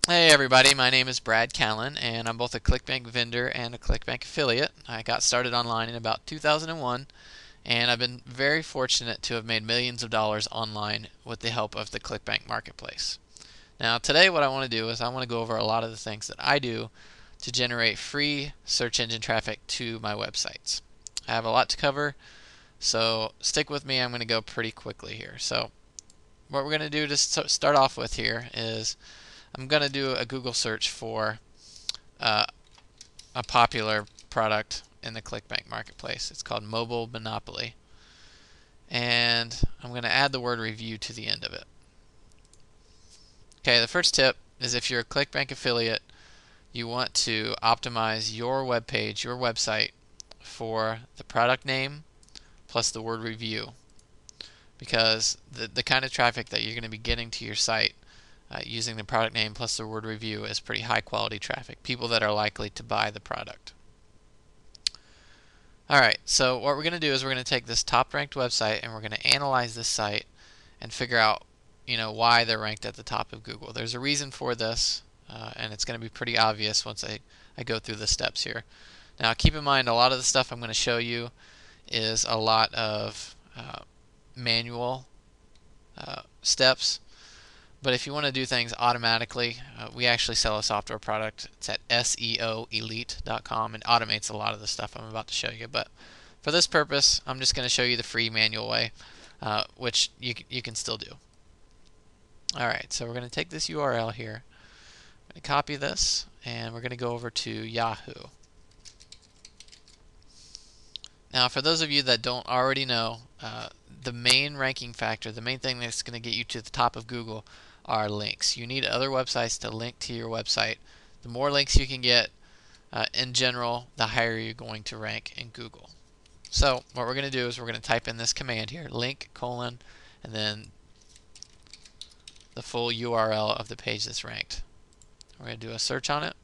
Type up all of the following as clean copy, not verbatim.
Hey everybody, my name is Brad Callen and I'm both a Clickbank vendor and a Clickbank affiliate. I got started online in about 2001 and I've been very fortunate to have made millions of dollars online with the help of the Clickbank marketplace. Now today what I want to do is I want to go over a lot of the things that I do to generate free search engine traffic to my websites. I have a lot to cover, so stick with me. I'm going to go pretty quickly here. So what we're going to do to start off with here is I'm going to do a Google search for uh, a popular product in the Clickbank marketplace. It's called Mobile Monopoly. And I'm going to add the word review to the end of it. Okay, the first tip is if you're a Clickbank affiliate, you want to optimize your web page, your website, for the product name plus the word review. Because the kind of traffic that you're going to be getting to your site using the product name plus the word review is pretty high quality traffic, people that are likely to buy the product. Alright, so what we're going to do is we're going to take this top ranked website and we're going to analyze this site and figure out why they're ranked at the top of Google. There's a reason for this, and it's going to be pretty obvious once I go through the steps here. Now keep in mind, a lot of the stuff I'm going to show you is a lot of manual steps. But if you want to do things automatically, we actually sell a software product. It's at SEOLinkVine.com and automates a lot of the stuff I'm about to show you. But for this purpose, I'm just going to show you the free manual way, which you can still do. Alright, so we're going to take this URL here, I'm going to copy this, and we're going to go over to Yahoo. Now, for those of you that don't already know, the main ranking factor, the main thing that's going to get you to the top of Google are links. You need other websites to link to your website. The more links you can get, in general, the higher you're going to rank in Google. So what we're going to do is we're going to type in this command here, link : and then the full URL of the page that's ranked. We're going to do a search on it.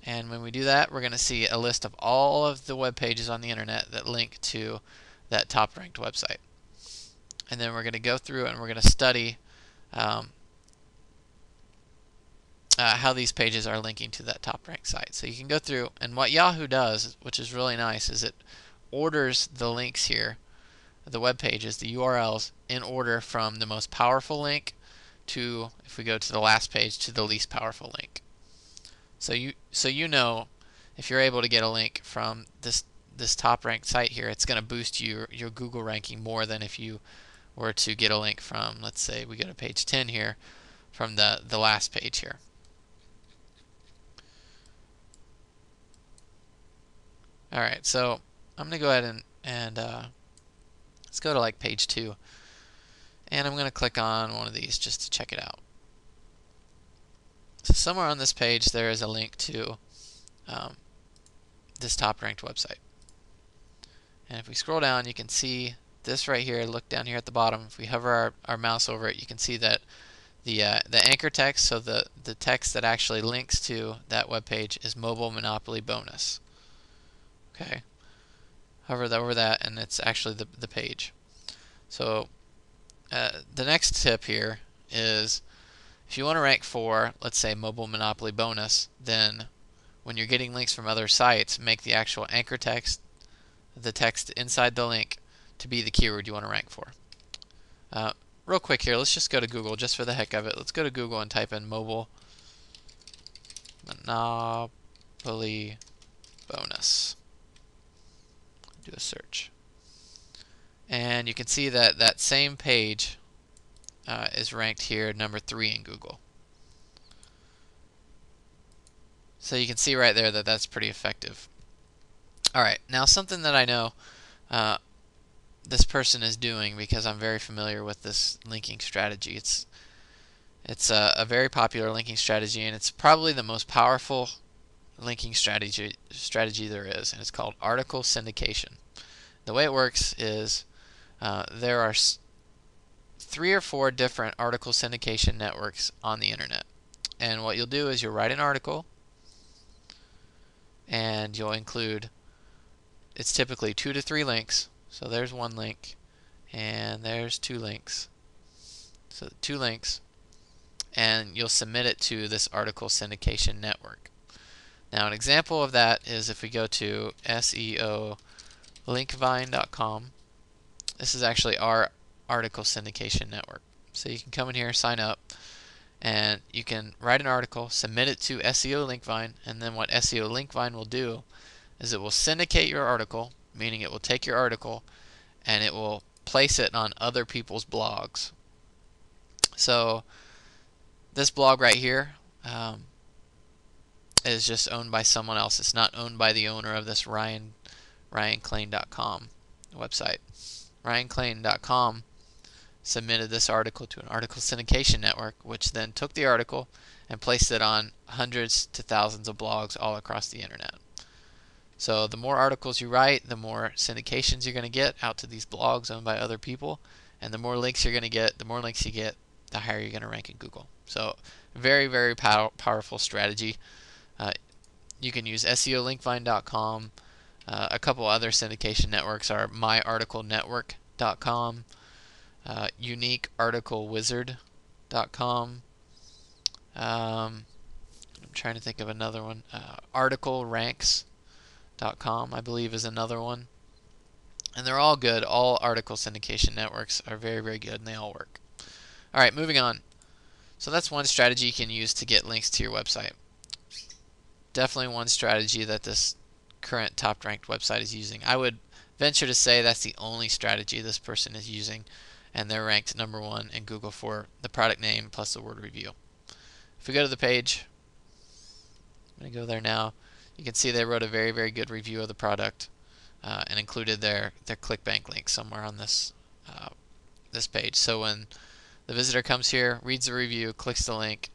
And when we do that, we're going to see a list of all of the web pages on the internet that link to that top ranked website. And then we're going to go through and we're going to study how these pages are linking to that top ranked site. So you can go through, and what Yahoo does, which is really nice, is it orders the links here, the web pages, the URLs, in order from the most powerful link to, if we go to the last page, to the least powerful link. So you know, if you're able to get a link from this top ranked site here, it's going to boost your Google ranking more than if you were to get a link from, let's say we go to page 10 here, from the last page here. Alright, so I'm going to go ahead and let's go to like page 2. And I'm going to click on one of these just to check it out. So somewhere on this page there is a link to this top ranked website. And if we scroll down, you can see this right here. Look down here at the bottom. If we hover our mouse over it, you can see that the anchor text, so the text that actually links to that web page, is Mobile Monopoly Bonus. Okay, hover over that, and it's actually the page. So the next tip here is, if you want to rank for, let's say, Mobile Monopoly Bonus, then when you're getting links from other sites, make the actual anchor text, the text inside the link, to be the keyword you want to rank for. Real quick here, let's just go to Google just for the heck of it. Let's go to Google and type in Mobile Monopoly Bonus. Do a search. And you can see that that same page is ranked here number 3 in Google. So you can see right there that that's pretty effective. Alright, now something that I know this person is doing, because I'm very familiar with this linking strategy. It's a very popular linking strategy, and it's probably the most powerful linking strategy there is, and it's called article syndication. The way it works is there are 3 or 4 different article syndication networks on the internet. And what you'll do is you'll write an article, and you'll include, it's typically 2 to 3 links. So there's 1 link, and there's 2 links. So 2 links. and you'll submit it to this article syndication network. Now an example of that is if we go to SEOLinkVine.com. This is actually our article syndication network. So you can come in here, sign up, and you can write an article, submit it to SEO LinkVine, and then what SEO LinkVine will do is it will syndicate your article, meaning it will take your article and it will place it on other people's blogs. So this blog right here is just owned by someone else. It's not owned by the owner of this RyanClain.com website. RyanClain.com submitted this article to an article syndication network, which then took the article and placed it on hundreds to thousands of blogs all across the internet. So the more articles you write, the more syndications you're going to get out to these blogs owned by other people, and the more links you're going to get. The more links you get, the higher you're going to rank in Google. So very, very powerful strategy. You can use SEOLinkVine.com. A couple other syndication networks are myarticlenetwork.com, uniquearticlewizard.com. I'm trying to think of another one. Articleranks.com, I believe, is another one. And they're all good. All article syndication networks are very, very good, and they all work. All right, moving on. So that's one strategy you can use to get links to your website. Definitely one strategy that this current top-ranked website is using. I would venture to say that's the only strategy this person is using, and they're ranked #1 in Google for the product name plus the word review. If we go to the page, I'm going to go there now. You can see they wrote a very, very good review of the product and included their Clickbank link somewhere on this this page. So when the visitor comes here, reads the review, clicks the link,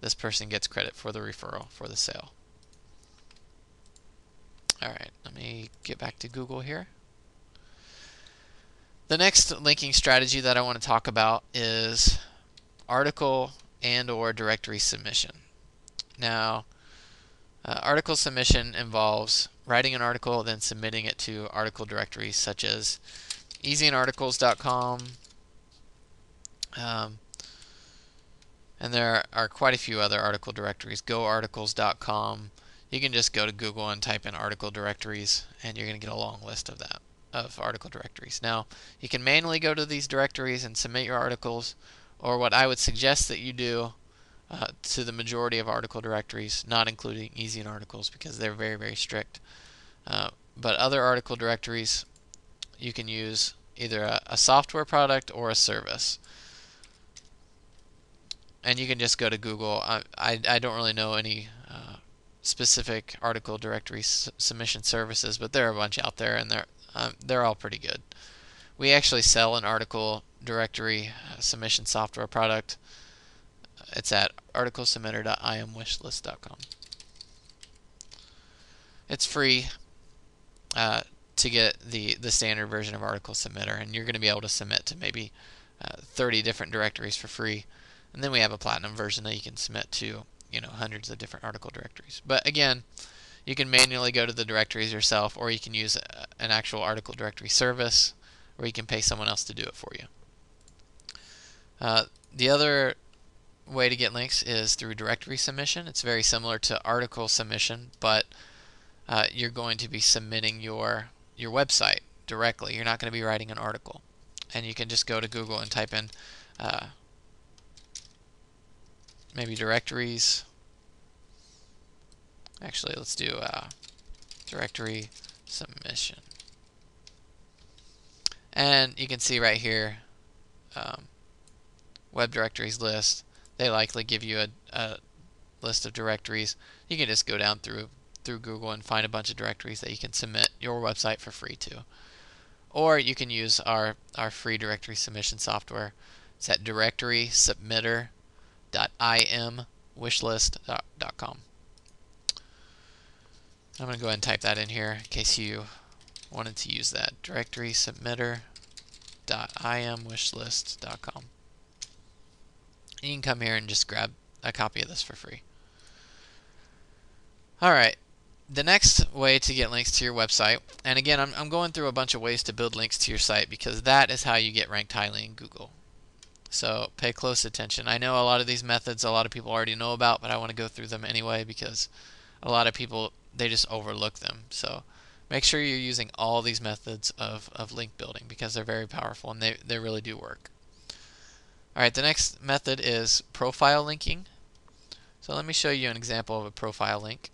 this person gets credit for the referral for the sale. Alright, let me get back to Google here. The next linking strategy that I want to talk about is article and/or directory submission. Now, article submission involves writing an article, then submitting it to article directories such as easyinarticles.com, and there are quite a few other article directories, goarticles.com. You can just go to Google and type in article directories, and you're going to get a long list of that, of article directories. Now, you can manually go to these directories and submit your articles, or what I would suggest that you do to the majority of article directories, not including Easy in Articles because they're very, very strict. But other article directories, you can use either a software product or a service. And you can just go to Google. I don't really know any specific article directory submission services, but there are a bunch out there, and they're all pretty good. We actually sell an article directory submission software product. It's at articlesubmitter.imwishlist.com. It's free to get the standard version of Article Submitter, and you're going to be able to submit to maybe 30 different directories for free. And then we have a platinum version that you can submit to, hundreds of different article directories. But again, you can manually go to the directories yourself, or you can use an actual article directory service, or you can pay someone else to do it for you. The other way to get links is through directory submission. It's very similar to article submission, but you're going to be submitting your website directly. You're not going to be writing an article. And you can just go to Google and type in maybe directories. Actually, let's do directory submission. And you can see right here, web directories list. They likely give you a list of directories. You can just go down through Google and find a bunch of directories that you can submit your website for free to. Or you can use our free directory submission software. It's at directorysubmitter.imwishlist.com. I'm going to go ahead and type that in here in case you wanted to use that. directorysubmitter.imwishlist.com. You can come here and just grab a copy of this for free. Alright, the next way to get links to your website, and again, I'm going through a bunch of ways to build links to your site because that is how you get ranked highly in Google. So pay close attention. I know a lot of these methods a lot of people already know about, but I want to go through them anyway because a lot of people, they just overlook them. So make sure you're using all these methods of link building because they're very powerful and they really do work. Alright, the next method is profile linking. So let me show you an example of a profile link.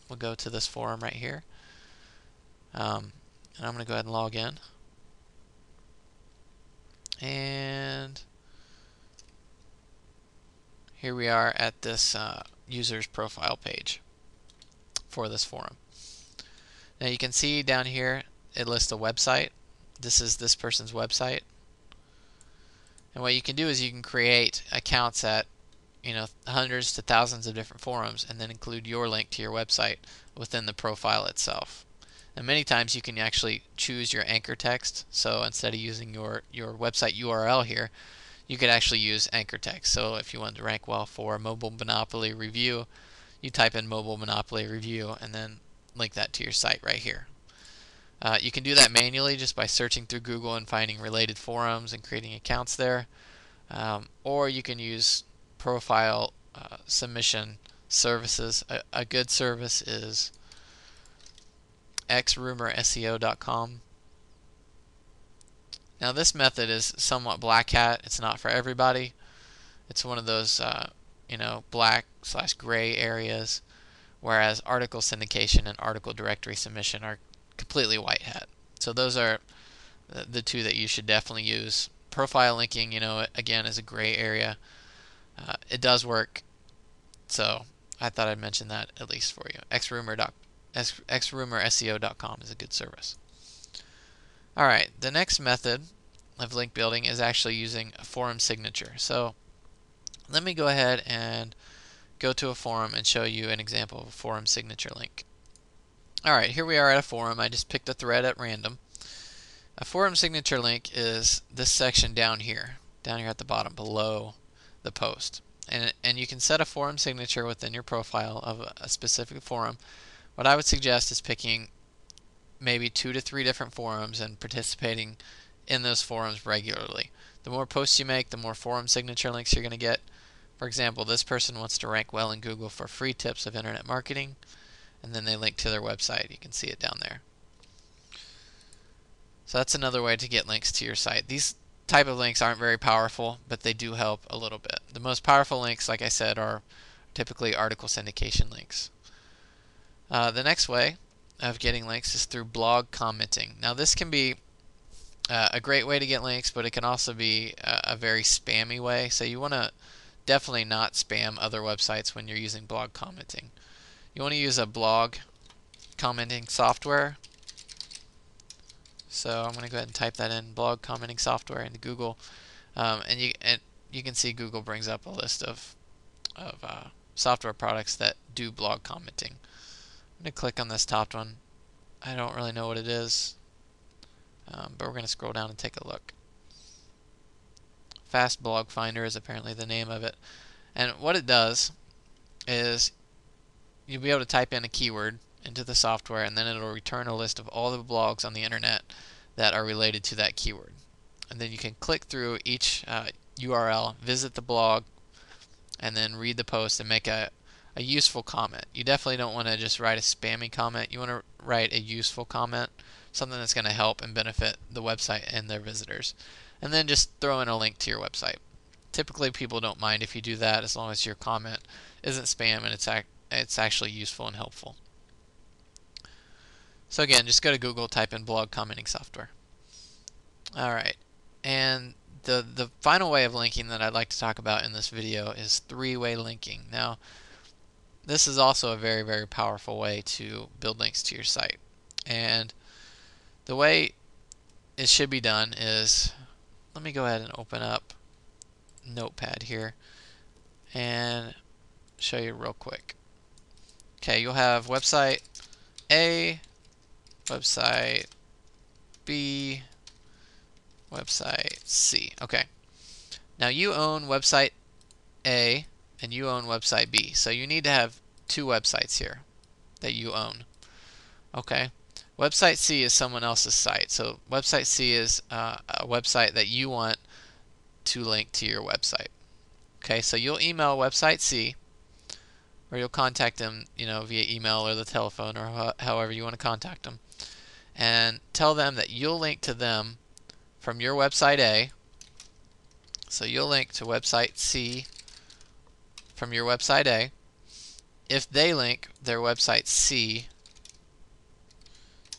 We'll go to this forum right here. And I'm going to go ahead and log in. And here we are at this user's profile page for this forum. Now you can see down here it lists a website. This is this person's website. And what you can do is you can create accounts at hundreds to thousands of different forums and then include your link to your website within the profile itself. And many times you can actually choose your anchor text. So instead of using your website URL here, you could actually use anchor text. So if you want to rank well for mobile monopoly review, you type in mobile monopoly review and then link that to your site right here. You can do that manually just by searching through Google and finding related forums and creating accounts there. Or you can use profile submission services. A good service is xrumourseo.com. Now this method is somewhat black hat. It's not for everybody. It's one of those black/gray areas, whereas article syndication and article directory submission are completely white hat. So those are the two that you should definitely use. Profile linking, again, is a gray area. It does work, so I thought I'd mention that at least for you. xrumourseo.com is a good service. Alright, the next method of link building is actually using a forum signature. So let me go ahead and go to a forum and show you an example of a forum signature link. Alright, here we are at a forum. I just picked a thread at random. A forum signature link is this section down here at the bottom below the post. And you can set a forum signature within your profile of a specific forum. What I would suggest is picking maybe 2 to 3 different forums and participating in those forums regularly. The more posts you make, the more forum signature links you're going to get. For example, this person wants to rank well in Google for free tips of internet marketing, and then they link to their website. You can see it down there. So that's another way to get links to your site. These type of links aren't very powerful, but they do help a little bit. The most powerful links, like I said, are typically article syndication links. The next way of getting links is through blog commenting. Now this can be a great way to get links, but it can also be a very spammy way. So you want to definitely not spam other websites when you're using blog commenting. You want to use a blog commenting software. So I'm going to go ahead and type that in, blog commenting software, into Google, and you can see Google brings up a list of software products that do blog commenting. I'm going to click on this top one. I don't really know what it is, but we're going to scroll down and take a look. Fast Blog Finder is apparently the name of it, and what it does is you'll be able to type in a keyword into the software, and then it'll return a list of all the blogs on the internet that are related to that keyword. And then you can click through each URL, visit the blog, and then read the post and make a useful comment. You definitely don't want to just write a spammy comment. You want to write a useful comment, something that's going to help and benefit the website and their visitors. And then just throw in a link to your website. Typically people don't mind if you do that as long as your comment isn't spam and it's actually useful and helpful. So again, just go to Google, type in blog commenting software. Alright, and the final way of linking that I'd like to talk about in this video is three-way linking. Now, this is also a very, very powerful way to build links to your site. And the way it should be done is, let me go ahead and open up Notepad here and show you real quick. Okay, you'll have website A, website B, website C. Okay. Now you own website A and you own website B. So you need to have two websites here that you own. Okay. Website C is someone else's site. So website C is a website that you want to link to your website. Okay, so you'll email website C, or you'll contact them, via email or the telephone or however you want to contact them, and tell them that you'll link to them from your website A. So you'll link to website C from your website A if they link their website C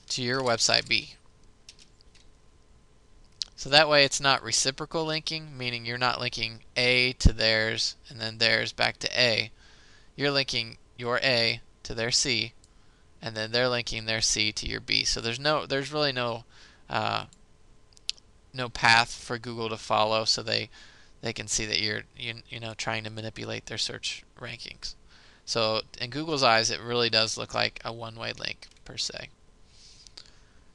to your website B. So that way it's not reciprocal linking, meaning you're not linking A to theirs and then theirs back to A. You're linking your A to their C, and then they're linking their C to your B. So there's really no path for Google to follow, so they can see that you're trying to manipulate their search rankings. So in Google's eyes, it really does look like a one-way link per se.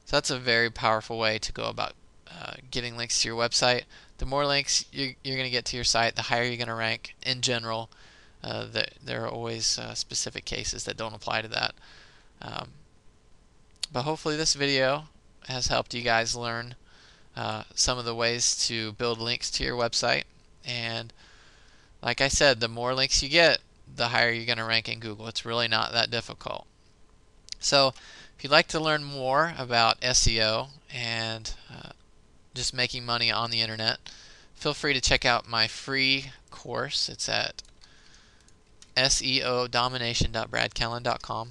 So that's a very powerful way to go about getting links to your website. The more links you're going to get to your site, the higher you're going to rank in general. There are always specific cases that don't apply to that. But hopefully this video has helped you guys learn some of the ways to build links to your website. And like I said, the more links you get, the higher you're going to rank in Google. It's really not that difficult. So if you'd like to learn more about SEO and just making money on the internet, feel free to check out my free course. It's at seodomination.bradkellen.com.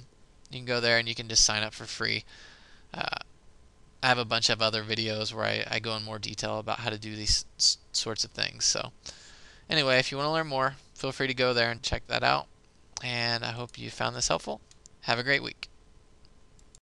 You can go there and you can just sign up for free. I have a bunch of other videos where I go in more detail about how to do these sorts of things. So anyway, if you want to learn more, feel free to go there and check that out. And I hope you found this helpful. Have a great week.